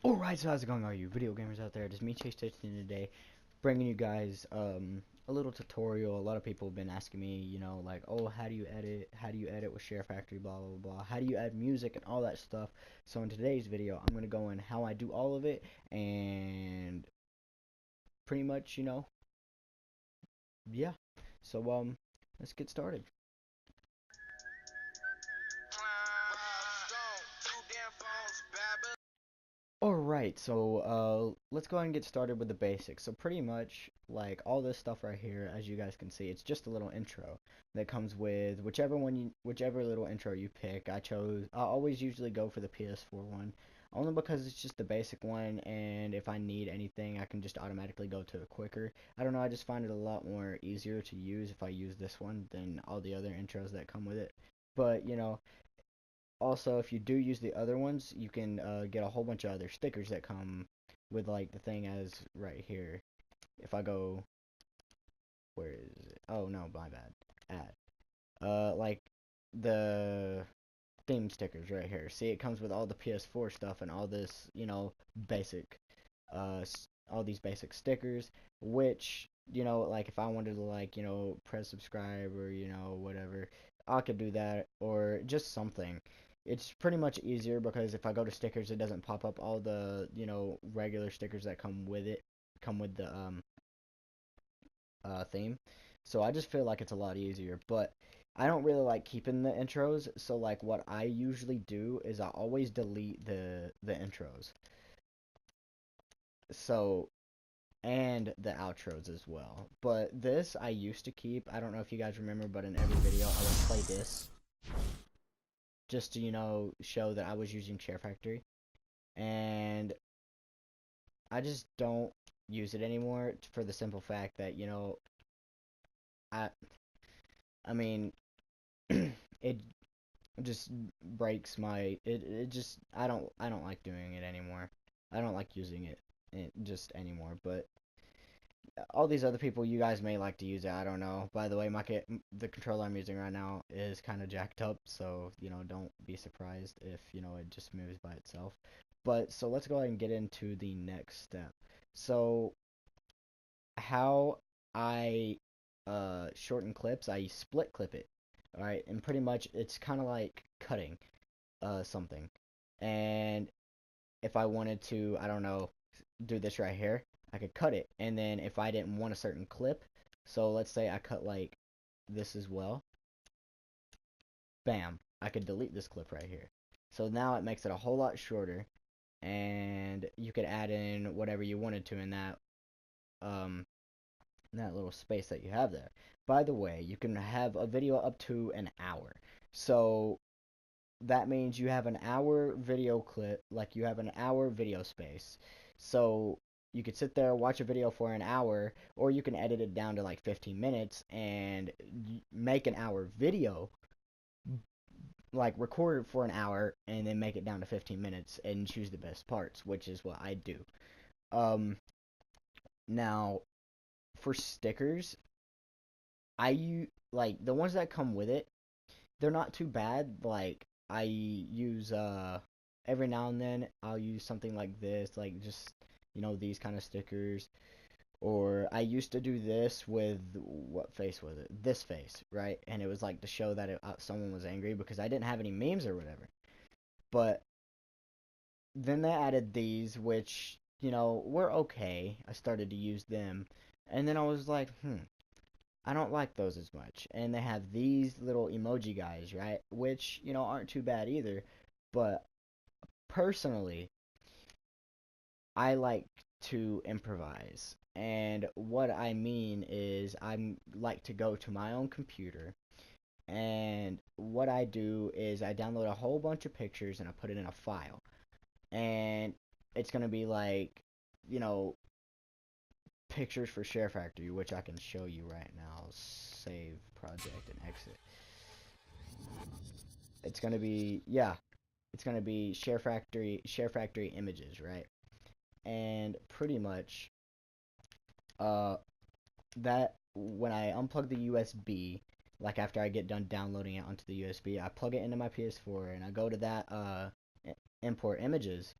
Alright, so how's it going, all you video gamers out there? It is me, Chase Titchin, today, bringing you guys a little tutorial. A lot of people have been asking me, like, oh, how do you edit? How do you edit with Sharefactory, blah, blah, blah. How do you add music and all that stuff? So in today's video, I'm going to go in how I do all of it, and pretty much, yeah. So, let's get started. Alright, so let's go ahead and get started with the basics. So pretty much, like, all this stuff right here, as you guys can see, it's just a little intro that comes with whichever little intro you pick. I always usually go for the PS4 one, only because it's just the basic one, and if I need anything, I can just automatically go to it quicker. I don't know, I just find it a lot more easier to use if I use this one than all the other intros that come with it. But, also, if you do use the other ones, you can get a whole bunch of other stickers that come with, like, the thing as right here. If I go, where is it? Oh no, my bad. Add. Like the theme stickers right here. See, it comes with all the PS4 stuff and all this, basic, all these basic stickers. Which, like if I wanted to, like, press subscribe or whatever, I could do that, or just something. It's pretty much easier because if I go to stickers, it doesn't pop up all the, regular stickers that come with it, come with the theme. So I just feel like it's a lot easier, but I don't really like keeping the intros. So like what I usually do is I always delete the intros. So, and the outros as well. But this I used to keep. I don't know if you guys remember, but in every video I would play this just to, show that I was using Sharefactory. And I just don't use it anymore for the simple fact that, I I mean, it just breaks my it just I don't like doing it anymore. I don't like using it just anymore, but all these other people, you guys may like to use it. I don't know. By the way, the controller I'm using right now is kind of jacked up, so don't be surprised if it just moves by itself. But so let's go ahead and get into the next step. So how I shorten clips, I split clip it. All right, and pretty much it's kind of like cutting something. And if I wanted to, I don't know, do this right here, I could cut it. And then if I didn't want a certain clip, so let's say I cut like this as well, bam, I could delete this clip right here. So now it makes it a whole lot shorter, and you could add in whatever you wanted to um in that little space that you have there. By the way, you can have a video up to an hour. So that means you have an hour video clip, like you have an hour video space. So you could sit there, watch a video for an hour, or you can edit it down to like 15 minutes and make an hour video, like record it for an hour and then make it down to 15 minutes and choose the best parts, which is what I do. Um, Now, for stickers, like the ones that come with it, they're not too bad. Like I use every now and then I'll use something like this, like just these kind of stickers. Or I used to do this with, what face was it? This face, right? And it was like to show that someone was angry because I didn't have any memes or whatever. But then they added these, which were okay. I started to use them, and then I was like, I don't like those as much. And they have these little emoji guys, right? Which, aren't too bad either. But personally, I like to improvise. And what I mean is I like to go to my own computer, and what I do is I download a whole bunch of pictures and I put it in a file. And it's going to be like, you know, pictures for Sharefactory, which I can show you right now. Save project and exit. It's gonna be, yeah, it's gonna be Sharefactory images, right? And pretty much, uh, that when I unplug the USB, like after I get done downloading it onto the USB, I plug it into my PS4 and I go to that import images,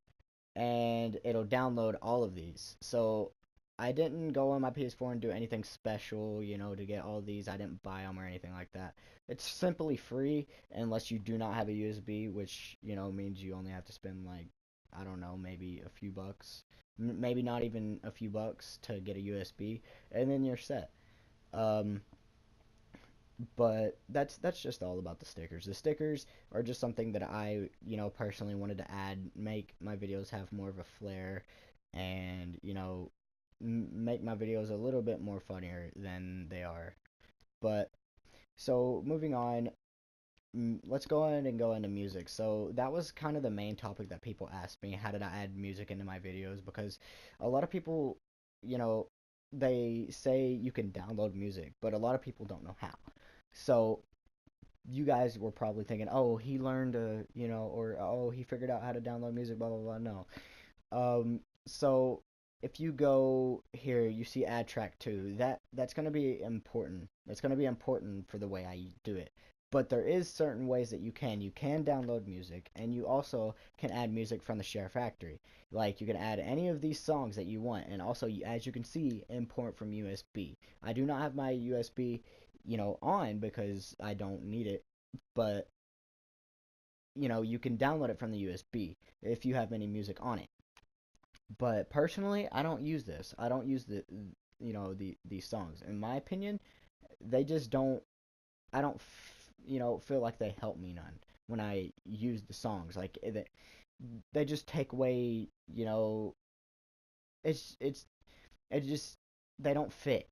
and it'll download all of these. So I didn't go on my PS4 and do anything special, to get all these. I didn't buy them or anything like that. It's simply free unless you do not have a USB, which, means you only have to spend like, I don't know, maybe a few bucks. Maybe not even a few bucks to get a USB, and then you're set. Um, but that's just all about the stickers. The stickers are just something that I, personally wanted to add, make my videos have more of a flair, and make my videos a little bit more funnier than they are. But so moving on, let's go ahead and go into music. So that was kind of the main topic that people asked me. How did I add music into my videos? Because a lot of people, you know, they say you can download music, but a lot of people don't know how. So you guys were probably thinking, oh, he learned, or oh, he figured out how to download music, blah blah blah. No. So if you go here, you see add track 2. That's going to be important. That's going to be important for the way I do it. But there is certain ways that you can download music, and you also can add music from the Sharefactory. Like you can add any of these songs that you want, and also as you can see, import from USB. I do not have my USB, on because I don't need it, but you can download it from the USB if you have any music on it. But personally, I don't use this. I don't use these songs. In my opinion, they just don't. I don't feel like they help me none when I use the songs. Like they just take away. It's it just they don't fit.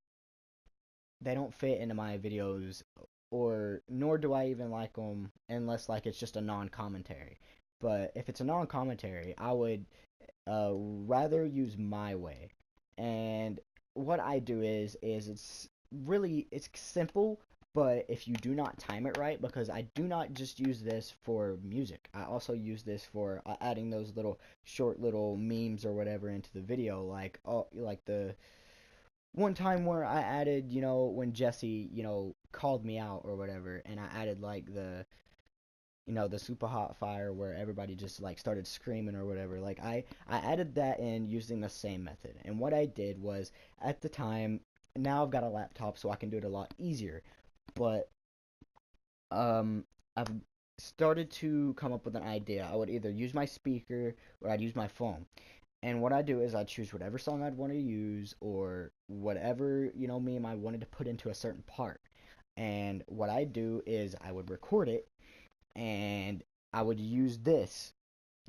They don't fit into my videos, or nor do I even like them unless like it's just a non-commentary. But if it's a non-commentary, I would rather use my way. And what I do is it's simple, but if you do not time it right, because I do not just use this for music, I also use this for adding those little short little memes or whatever into the video, like like the one time where I added, when Jesse, called me out or whatever, and I added like the super hot fire where everybody just like started screaming or whatever. Like I added that in using the same method. And what I did was at the time, now I've got a laptop so I can do it a lot easier. But I've started to come up with an idea. I would either use my speaker or I'd use my phone. And what I do is I choose whatever song I'd want to use or whatever, meme I wanted to put into a certain part. And what I do is I would record it and I would use this,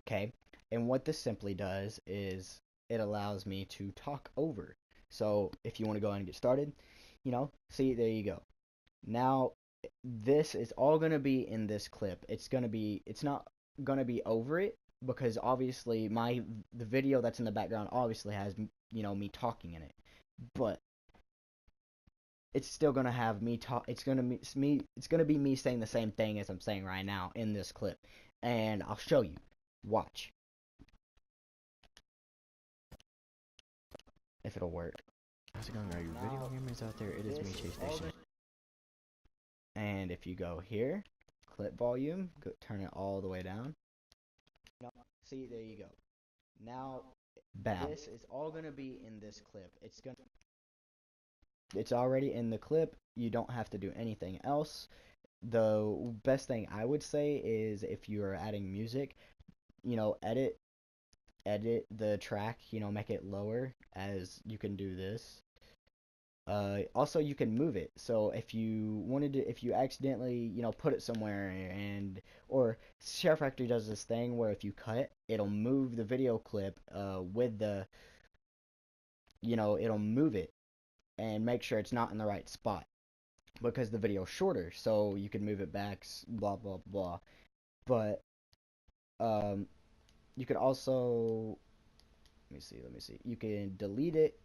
okay? And what this simply does is it allows me to talk over. So if you want to go ahead and get started, see, there you go. Now, this is all going to be in this clip. It's not going to be over it because obviously the video that's in the background obviously has, me talking in it. But it's still gonna have me talk. It's gonna be me. It's gonna be me saying the same thing as I'm saying right now in this clip, and I'll show you. Watch if it'll work. How's it going? Are you video gamers out there? It is me, Chase Station. And if you go here, clip volume, turn it all the way down. See, there you go. Now, bam. This is all gonna be in this clip. It's already in the clip. You don't have to do anything else. The best thing I would say is if you are adding music, edit the track, make it lower, as you can do this. Also, you can move it. So if you accidentally, put it somewhere, or Sharefactory does this thing where if you cut, it'll move the video clip, with the, it'll move it and make sure it's not in the right spot because the video's shorter, so you can move it back, blah blah blah. But you can also let me see. You can delete it.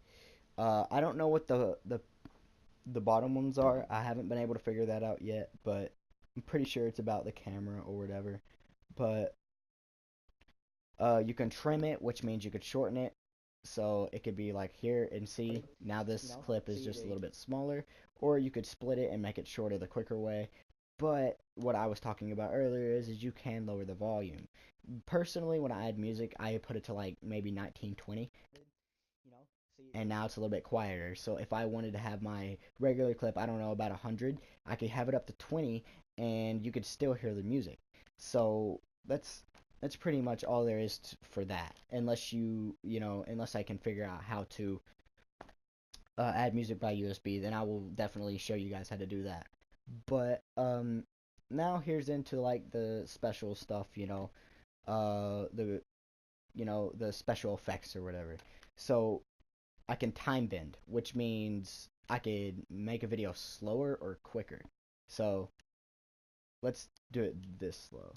I don't know what the bottom ones are. I haven't been able to figure that out yet, but I'm pretty sure it's about the camera or whatever. But you can trim it, which means you could shorten it. So it could be like here, and see, now this clip is just a little bit smaller, or you could split it and make it shorter the quicker way. But what I was talking about earlier is you can lower the volume. Personally, when I add music, I put it to like maybe 1920, and now it's a little bit quieter. So if I wanted to have my regular clip, I don't know, about 100, I could have it up to 20, and you could still hear the music. So that's pretty much all there is for that. Unless unless I can figure out how to add music by USB, then I will definitely show you guys how to do that. But now here's into like the special stuff, the special effects or whatever. So I can time bend, which means I could make a video slower or quicker. So let's do it this slow.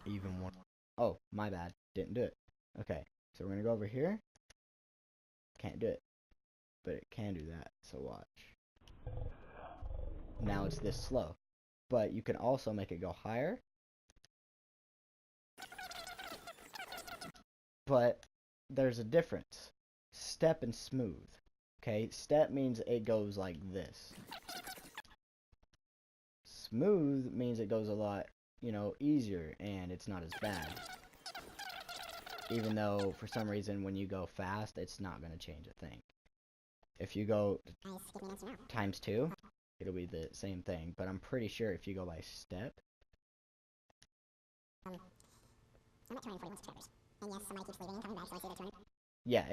Even one. Oh, my bad. Didn't do it. Okay, so we're gonna go over here. Can't do it, but it can do that. So watch. Now it's this slow. But you can also make it go higher. But there's a difference. Step and smooth. Okay, step means it goes like this. Smooth means it goes a lot, easier, and it's not as bad. Even though, for some reason, when you go fast, it's not going to change a thing. If you go times 2, it'll be the same thing. But I'm pretty sure if you go by step... I'm at 241 subscribers. And yes, somebody keeps leaving and coming back, so I see the 200. Yeah,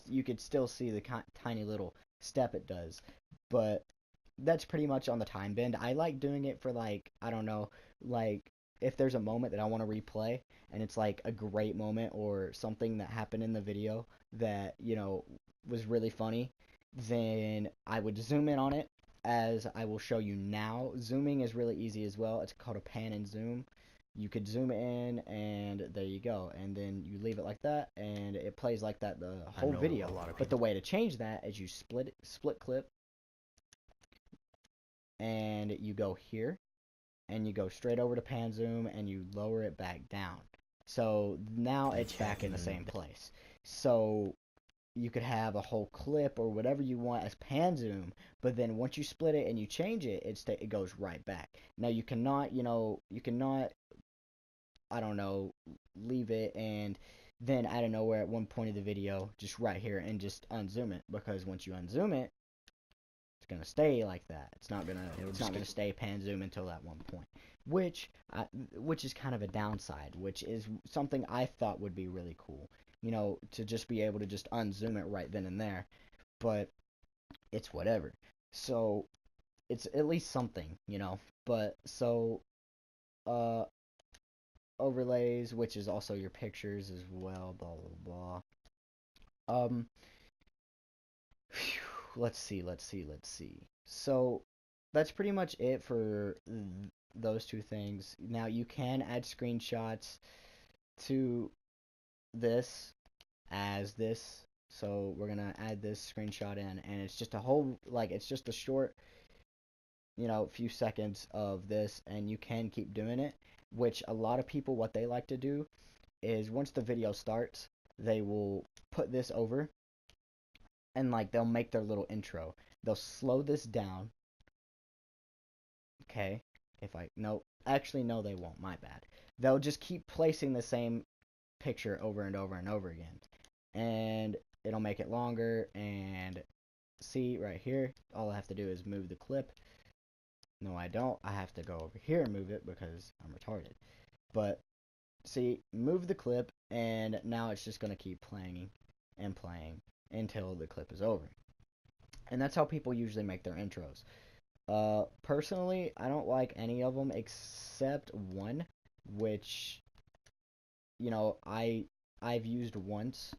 you could still see the tiny little step it does. But that's pretty much on the time bend. I like doing it for, like, I don't know, like, if there's a moment that I want to replay, and it's like a great moment or something that happened in the video that, was really funny, then I would zoom in on it, as I will show you now. Zooming is really easy as well. It's called a pan and zoom. You could zoom in, and there you go. And then you leave it like that, and it plays like that the whole video. But the way to change that is you split clip, and you go here, and you go straight over to pan zoom, and you lower it back down. So now it's back in the same place. So you could have a whole clip or whatever you want as pan zoom, but then once you split it and you change it, it goes right back. Now you cannot, I don't know, leave it and then out of nowhere at one point of the video, just right here, and just unzoom it, because once you unzoom it, it's gonna stay like that. It's not gonna stay pan zoom until that one point, which is kind of a downside, which is something I thought would be really cool, to just be able to just unzoom it right then and there, but it's whatever. So it's at least something, but so overlays, which is also your pictures as well, blah blah blah. Let's see. So that's pretty much it for those two things. Now you can add screenshots to this as this. So we're gonna add this screenshot in, and it's just a whole, it's just a short, few seconds of this, and you can keep doing it, which a lot of people, what they like to do is once the video starts, they will put this over, and they'll make their little intro. They'll slow this down. Okay, no, actually no, they won't, my bad. They'll just keep placing the same picture over and over and over again, and it'll make it longer. And see right here, all I have to do is move the clip. No, I don't. I have to go over here and move it because I'm retarded. But see, move the clip, and now it's just going to keep playing and playing until the clip is over. And that's how people usually make their intros. Personally, I don't like any of them except one, which, I've used once.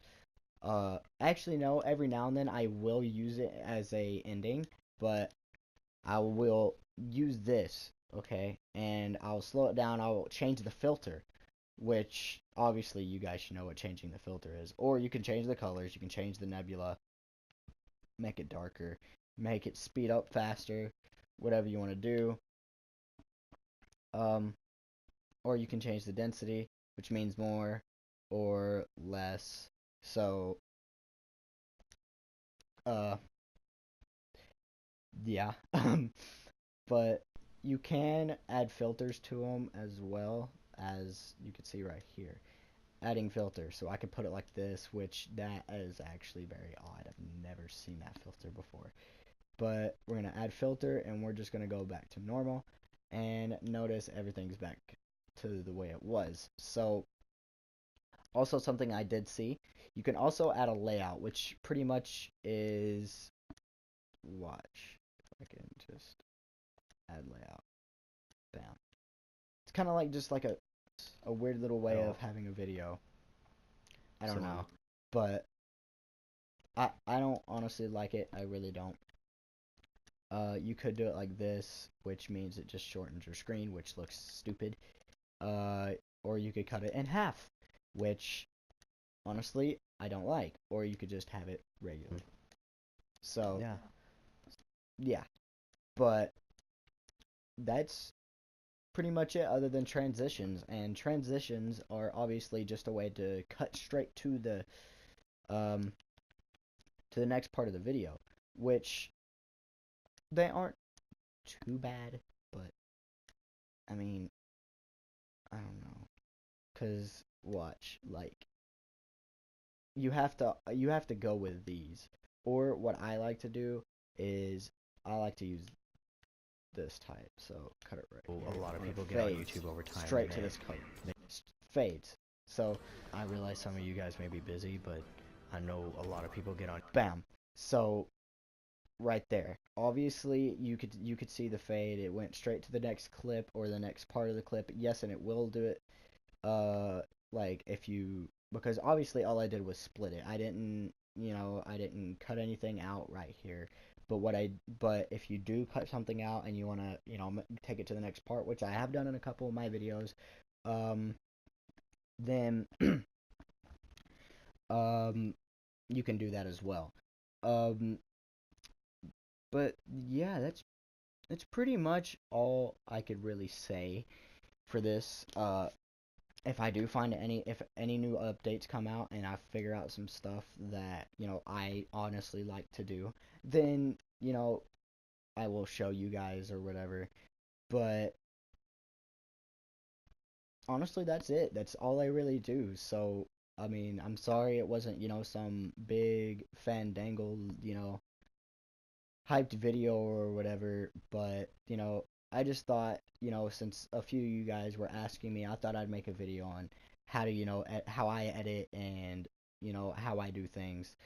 Actually, no, every now and then I will use it as a ending, but I will use this, okay, and I'll slow it down. I'll change the filter, which obviously you guys should know what changing the filter is. Or you can change the colors, you can change the nebula, make it darker, make it speed up faster, whatever you want to do. Or you can change the density, which means more or less. So, yeah. But you can add filters to them as well, as you can see right here. Adding filters, so I could put it like this, which that is actually very odd. I've never seen that filter before. But we're gonna add filter, and we're just gonna go back to normal, and notice everything's back to the way it was. So also something I did see, you can also add a layout, which pretty much is, watch, if I can just add layout, bam. It's kind of like just like a weird little way of having a video. I don't know, but I don't honestly like it. I really don't. You could do it like this, which means it just shortens your screen, which looks stupid. Or you could cut it in half, which honestly I don't like. Or you could just have it regular. So yeah, but that's pretty much it, other than transitions. And transitions are obviously just a way to cut straight to the next part of the video, which they aren't too bad, but I mean, I don't know, cause watch, like, you have to go with these, or what I like to do is I like to use this type. So cut it right here. A lot of people get on YouTube over time. Straight to this color. Fades. So I realize some of you guys may be busy, but I know a lot of people get on. Bam. So right there. Obviously, you could see the fade. It went straight to the next clip or the next part of the clip. Yes, and it will do it. Like if you, because obviously all I did was split it. I didn't cut anything out right here. But if you do cut something out and you want to, take it to the next part, which I have done in a couple of my videos, then you can do that as well. But yeah, that's pretty much all I could really say for this. If I do find if any new updates come out and I figure out some stuff that, I honestly like to do, then, I will show you guys or whatever. But honestly, that's it. That's all I really do. So, I mean, I'm sorry it wasn't, some big fandangle, hyped video or whatever, but, I just thought, since a few of you guys were asking me, I thought I'd make a video on how to, how I edit and, how I do things.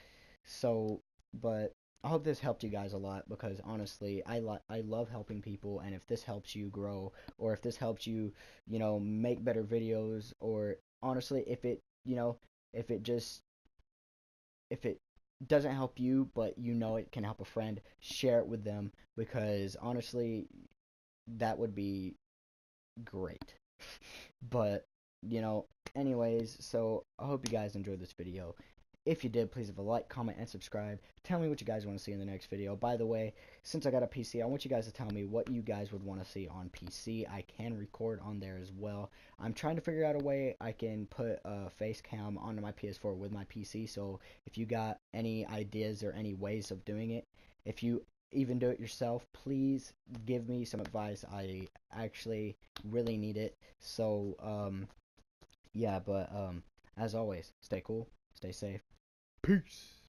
So, but I hope this helped you guys a lot, because honestly, I love helping people, and if this helps you grow, or if this helps you, make better videos, or honestly, if it just if it doesn't help you, but it can help a friend, share it with them, because honestly, that would be great. But, anyways, so I hope you guys enjoyed this video. If you did, please leave a like, comment, and subscribe. Tell me what you guys want to see in the next video. By the way, since I got a PC, I want you guys to tell me what you guys would want to see on PC. I can record on there as well. I'm trying to figure out a way I can put a face cam onto my PS4 with my PC, so if you got any ideas or any ways of doing it, if you even do it yourself, please give me some advice. I actually really need it. So, yeah, but, as always, stay cool, stay safe. Peace.